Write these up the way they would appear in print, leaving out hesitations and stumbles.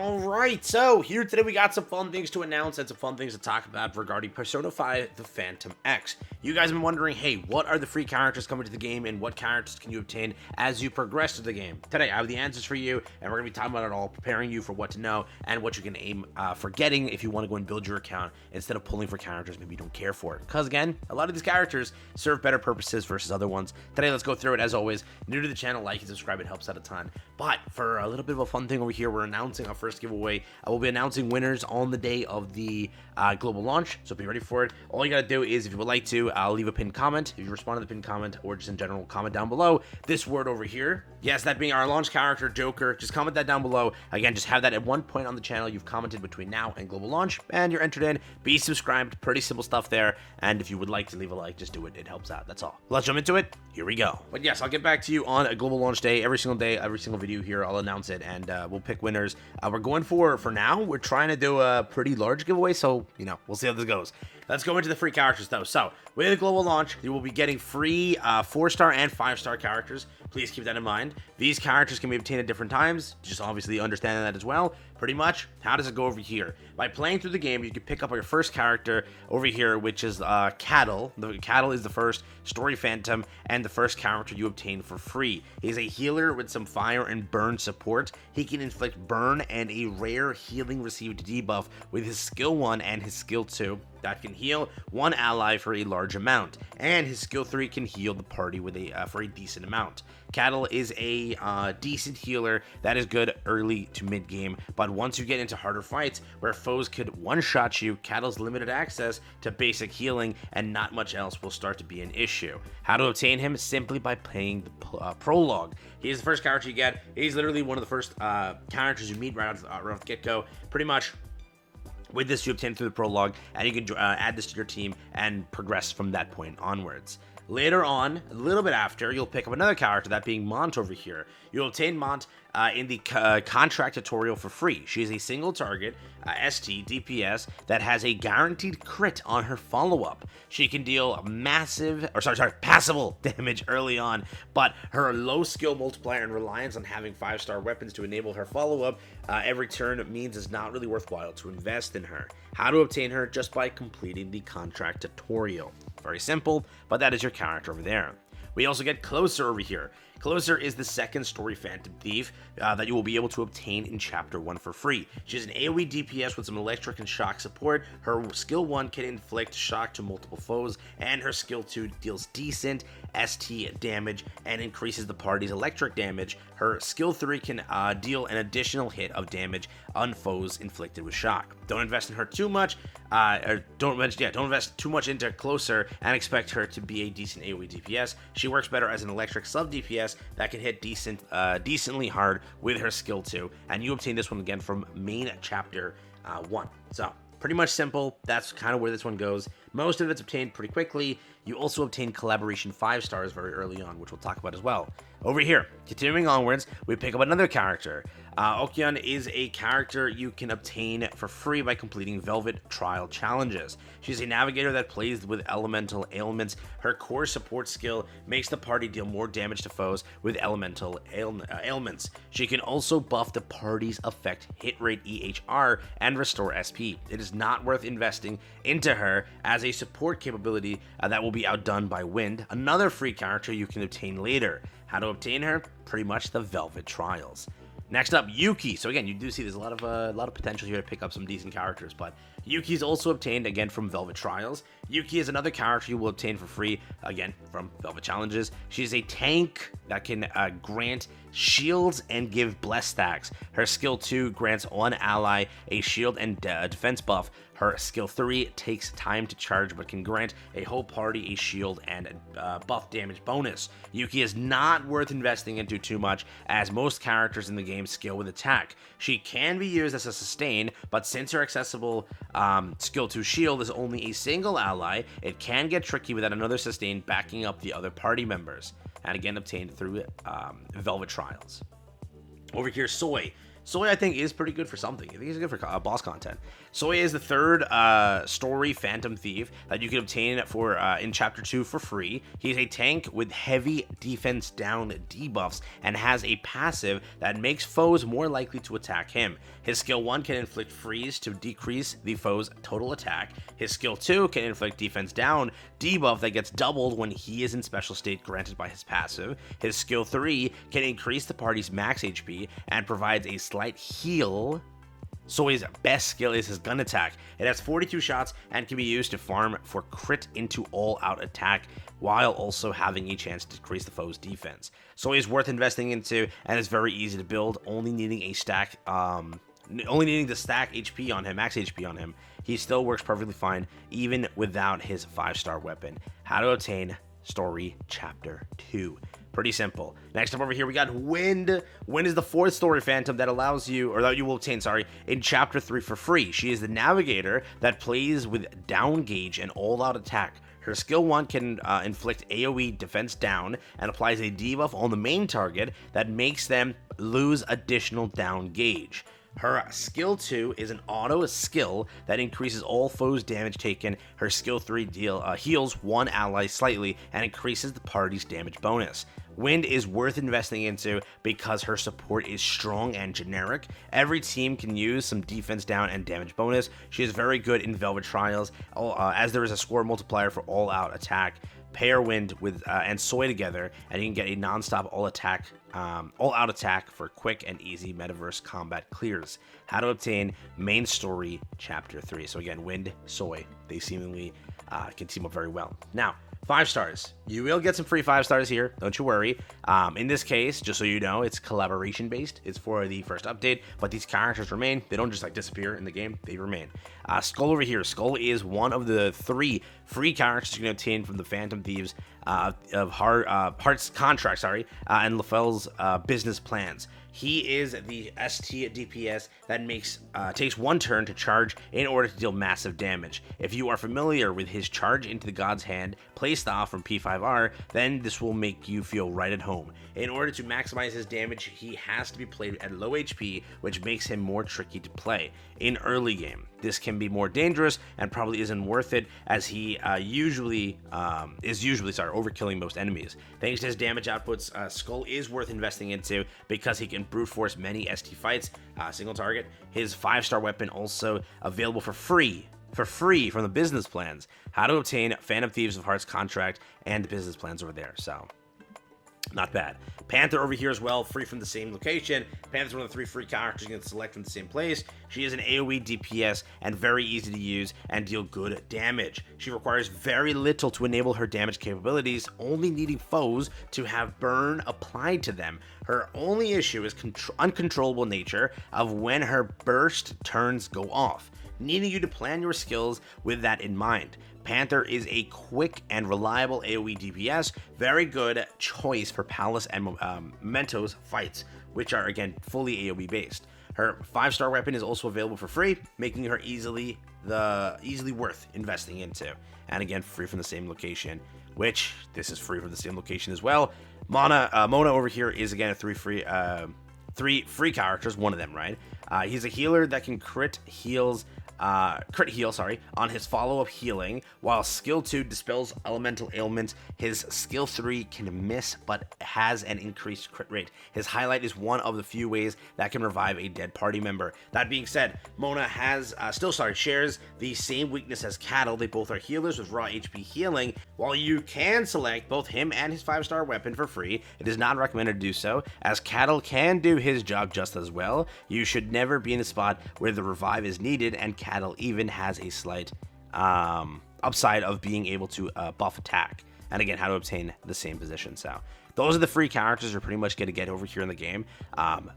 Alright, so here today we got some fun things to announce and some fun things to talk about regarding Persona 5 The Phantom X. You guys have been wondering, hey, what are the free characters coming to the game and what characters can you obtain as you progress through the game? Today I have the answers for you and we're going to be talking about it all, preparing you for what to know and what you can aim for getting if you want to go and build your account instead of pulling for characters maybe you don't care for. Because again, a lot of these characters serve better purposes versus other ones. Today let's go through it as always. New to the channel, like and subscribe, it helps out a ton. But for a little bit of a fun thing over here, we're announcing our first giveaway. I will be announcing winners on the day of the global launch, so be ready for it. All you gotta do is, if you would like to, leave a pinned comment. If you respond to the pinned comment, or just in general, comment down below this word over here. Yes, that being our launch character, Joker. Just comment that down below. Again, just have that at one point on the channel you've commented between now and global launch, and you're entered in. Be subscribed. Pretty simple stuff there. And if you would like to leave a like, just do it. It helps out. That's all. Let's jump into it. Here we go. But yes, I'll get back to you on a global launch day. Every single day, every single video here, I'll announce it, and we'll pick winners. We're going for now, we're trying to do a pretty large giveaway, so, you know, we'll see how this goes. Let's go into the free characters, though. So, with the global launch, you will be getting free 4-star and 5-star characters. Please keep that in mind. These characters can be obtained at different times. Just obviously understanding that as well. Pretty much, how does it go over here? By playing through the game, you can pick up your first character over here, which is Cattle. The Cattle is the first story phantom and the first character you obtain for free. He's a healer with some fire and burn support. He can inflict burn and a rare healing received debuff with his skill 1 and his skill 2. That can heal one ally for a large amount, and his skill 3 can heal the party with for a decent amount. Cattle is a decent healer that is good early to mid game, but once you get into harder fights where foes could one-shot you, Cattle's limited access to basic healing and not much else will start to be an issue. How to obtain him? Simply by playing the prologue. He is the first character you get. He's literally one of the first characters you meet right off the get-go. Pretty much, with this, you obtain through the prologue, and you can add this to your team and progress from that point onwards. Later on, a little bit after, you'll pick up another character, that being Mont over here. You'll obtain Mont in the contract tutorial for free. She is a single target, ST, DPS, that has a guaranteed crit on her follow-up. She can deal passable damage early on, but her low skill multiplier and reliance on having 5-star weapons to enable her follow-up every turn means it's not really worthwhile to invest in her. How to obtain her? Just by completing the contract tutorial. Very simple, but that is your character over there. We also get Closer over here. Closer is the second story Phantom Thief that you will be able to obtain in Chapter 1 for free. She has an AoE DPS with some electric and shock support. Her skill 1 can inflict shock to multiple foes, and her skill 2 deals decent ST damage and increases the party's electric damage. Her skill 3 can deal an additional hit of damage on foes inflicted with shock. Don't invest in her too much, don't invest too much into Closer and expect her to be a decent AoE DPS. She works better as an electric sub DPS that can hit decently hard with her skill 2, and you obtain this one again from main chapter 1. So pretty much simple. That's kind of where this one goes. Most of it's obtained pretty quickly. You also obtain collaboration 5 stars very early on, which we'll talk about as well. Over here, continuing onwards, we pick up another character. Okyan is a character you can obtain for free by completing Velvet Trial challenges. She's a navigator that plays with elemental ailments. Her core support skill makes the party deal more damage to foes with elemental ailments. She can also buff the party's effect hit rate EHR and restore SP. It is not worth investing into her as a support capability that will be outdone by Wind, another free character you can obtain later. How to obtain her? Pretty much the Velvet Trials. Next up, Yuki. So again, you do see there's a lot of potential here to pick up some decent characters, but Yuki is also obtained again from Velvet Trials. Yuki is another character you will obtain for free, again, from Velvet Challenges. She's a tank that can grant shields and give bless stacks. Her skill 2 grants one ally a shield and defense buff. Her skill 3 takes time to charge but can grant a whole party a shield and buff damage bonus. Yuki is not worth investing into too much, as most characters in the game scale with attack. She can be used as a sustain, but since her accessible skill 2 shield is only a single ally, it can get tricky without another sustain backing up the other party members, and again obtained through Velvet Trials. Over here, Soy. Soy, I think, is pretty good for something. I think he's good for boss content. Soy is the third story Phantom Thief that you can obtain for in Chapter 2 for free. He's a tank with heavy defense down debuffs and has a passive that makes foes more likely to attack him. His skill 1 can inflict freeze to decrease the foe's total attack. His skill 2 can inflict defense down debuff that gets doubled when he is in special state granted by his passive. His skill 3 can increase the party's max HP and provides a slight heal. Soy's best skill is his gun attack. It has 42 shots and can be used to farm for crit into all-out attack while also having a chance to decrease the foe's defense. Soy is worth investing into and is very easy to build, only needing to stack HP on him, max HP on him. He still works perfectly fine even without his 5-star weapon. How to obtain Story Chapter 2. Pretty simple. Next up over here, we got Wind. Wind is the 4th story Phantom that allows you, or that you will obtain, in Chapter 3 for free. She is the navigator that plays with down gauge and all-out attack. Her skill 1 can inflict AoE defense down and applies a debuff on the main target that makes them lose additional down gauge. Her skill 2 is an auto skill that increases all foes' damage taken. Her skill 3 heals one ally slightly and increases the party's damage bonus. Wind is worth investing into because her support is strong and generic. Every team can use some defense down and damage bonus. She is very good in Velvet Trials, as there is a score multiplier for all-out attack. Pair Wind with and Soy together, and you can get a non-stop all-out attack for quick and easy metaverse combat clears. How to obtain main story Chapter 3. So again, Wind, Soy, they seemingly can team up very well. Now, 5 stars. You will get some free 5 stars here, don't you worry. In this case, just so you know, it's collaboration based. It's for the first update, but these characters remain. They don't just like disappear in the game, they remain. Skull over here. Skull is one of the 3 free characters you can obtain from the Phantom Thieves of Heart's contract, and LaFell's business plans. He is the ST DPS that takes 1 turn to charge in order to deal massive damage. If you are familiar with his charge into the God's Hand playstyle from P5R, then this will make you feel right at home. In order to maximize his damage, he has to be played at low HP, which makes him more tricky to play in early game. This can be more dangerous and probably isn't worth it, as he usually overkilling most enemies. Thanks to his damage outputs, Skull is worth investing into because he can brute force many ST fights, single target. His 5-star weapon also available for free from the business plans. How to obtain Phantom Thieves of Heart's contract and the business plans over there. So not bad. Panther over here as well, free from the same location. Panther's one of the 3 free characters you can select from the same place. She is an AoE DPS and very easy to use and deal good damage. She requires very little to enable her damage capabilities, only needing foes to have burn applied to them. Her only issue is uncontrollable nature of when her burst turns go off, needing you to plan your skills with that in mind. Panther is a quick and reliable AoE DPS, very good choice for Palace and Mentos fights, which are again fully AoE based. Her 5-star weapon is also available for free, making her easily worth investing into. And again, free from the same location, which this is free from the same location as well. Mona over here is again a 3 free characters, one of them, right? He's a healer that can crit heal on his follow-up healing, while skill 2 dispels elemental ailments. His skill 3 can miss but has an increased crit rate. His highlight is one of the few ways that can revive a dead party member. That being said, Mona shares the same weakness as Cattle. They both are healers with raw HP healing. While you can select both him and his 5-star weapon for free, it is not recommended to do so, as Cattle can do his job just as well. You should never be in a spot where the revive is needed, and Cattle even has a slight upside of being able to buff attack. And again, how to obtain the same position. So those are the free characters you're pretty much going to get over here in the game.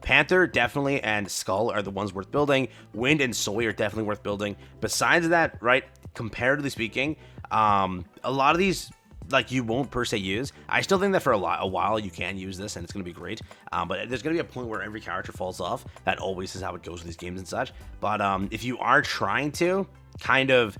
Panther definitely and Skull are the ones worth building. Wind and Soy are definitely worth building. Besides that, right, comparatively speaking, a lot of these you won't per se use. I still think that for a while you can use this and it's going to be great, but there's going to be a point where every character falls off. That always is how it goes with these games and such. But if you are trying to kind of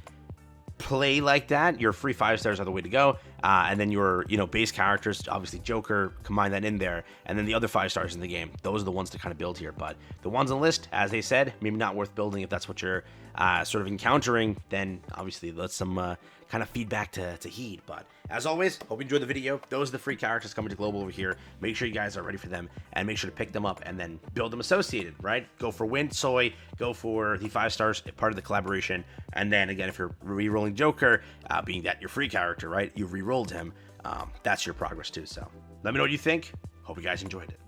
play like that, your free 5 stars are the way to go. and then your, you know, base characters, obviously Joker, combine that in there, and then the other 5 stars in the game. Those are the ones to kind of build here. But the ones on the list, as they said, maybe not worth building if that's what you're sort of encountering. Then obviously let's some kind of feedback to heed. But as always, hope you enjoyed the video. Those are the free characters coming to Global over here. Make sure you guys are ready for them, and make sure to pick them up and then build them associated, right? Go for Wind, Soy, go for the 5 stars, part of the collaboration. And then again, if you're re-rolling Joker, being that your free character, right? You re-rolled him. That's your progress too. So let me know what you think. Hope you guys enjoyed it.